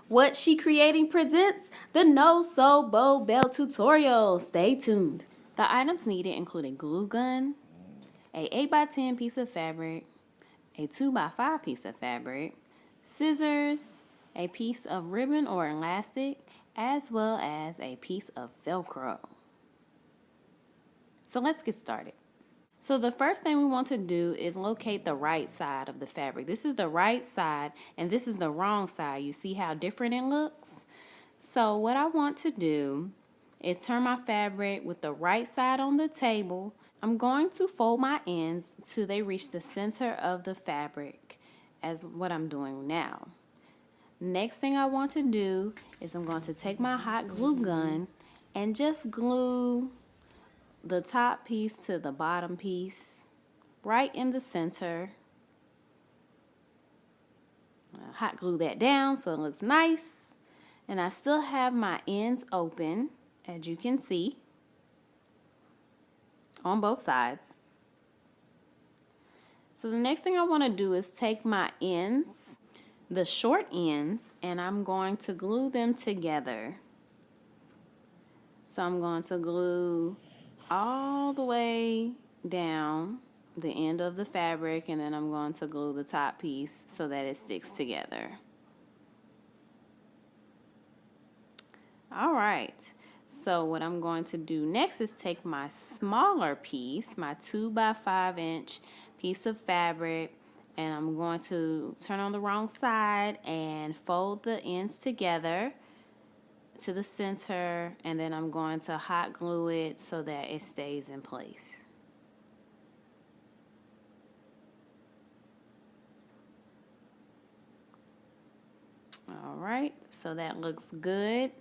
What She Creating presents the No Sew Bow Bell tutorial. Stay tuned. The items needed include a glue gun, a 8x10 piece of fabric, a 2x5 piece of fabric, scissors, a piece of ribbon or elastic, as well as a piece of Velcro. So let's get started. So the first thing we want to do is locate the right side of the fabric. This is the right side and this is the wrong side. You see how different it looks? So what I want to do is turn my fabric with the right side on the table. I'm going to fold my ends till they reach the center of the fabric, as what I'm doing now. Next thing I want to do is I'm going to take my hot glue gun and just glue the top piece to the bottom piece right in the center. I'll hot glue that down so it looks nice. And I still have my ends open, as you can see, on both sides. So the next thing I want to do is take my ends, the short ends, and I'm going to glue them together. So I'm going to glue all the way down the end of the fabric, and then I'm going to glue the top piece so that it sticks together. All right, so what I'm going to do next is take my smaller piece, my 2x5 inch piece of fabric, and I'm going to turn on the wrong side and fold the ends together to the center, and then I'm going to hot glue it so that it stays in place. All right, so that looks good.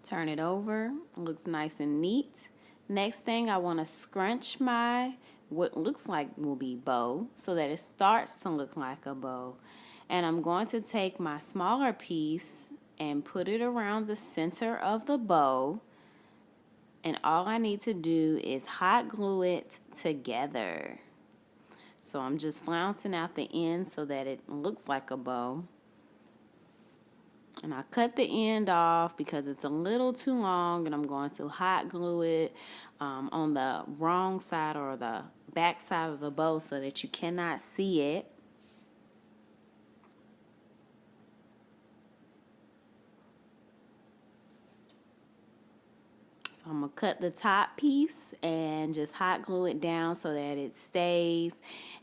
Turn it over, it looks nice and neat. Next thing, I want to scrunch my what looks like will be bow so that it starts to look like a bow. And I'm going to take my smaller piece and put it around the center of the bow. And all I need to do is hot glue it together. So I'm just flouncing out the end so that it looks like a bow. And I cut the end off because it's a little too long, and I'm going to hot glue it on the wrong side or the back side of the bow so that you cannot see it. So I'm going to cut the top piece and just hot glue it down so that it stays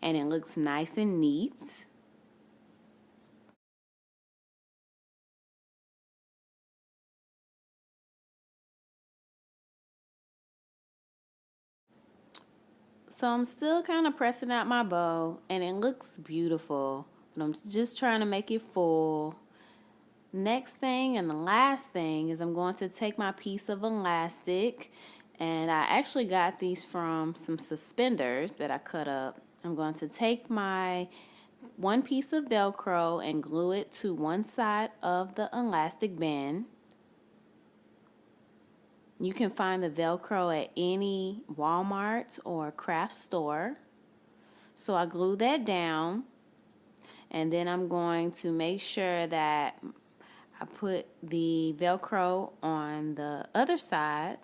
and it looks nice and neat. So I'm still kind of pressing out my bow, and it looks beautiful, but I'm just trying to make it full. Next thing and the last thing is I'm going to take my piece of elastic, and I actually got these from some suspenders that I cut up. I'm going to take my one piece of Velcro and glue it to one side of the elastic band. You can find the Velcro at any Walmart or craft store. So I glue that down, and then I'm going to make sure that I put the Velcro on the other side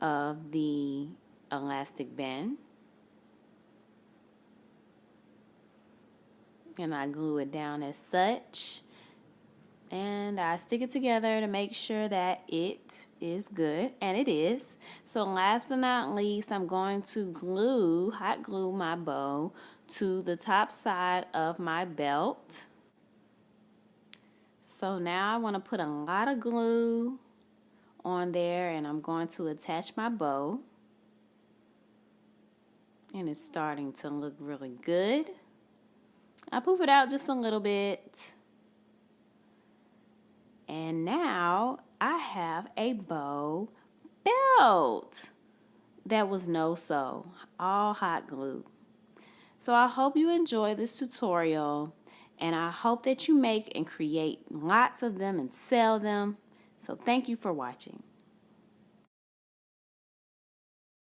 of the elastic band. And I glue it down as such. And I stick it together to make sure that it is good, and it is. So last but not least, I'm going to hot glue my bow to the top side of my belt. So now I want to put a lot of glue on there, and I'm going to attach my bow. And it's starting to look really good. I poof it out just a little bit. And now I have a bow belt that was no sew, all hot glue. So I hope you enjoy this tutorial, and I hope that you make and create lots of them and sell them. So thank you for watching.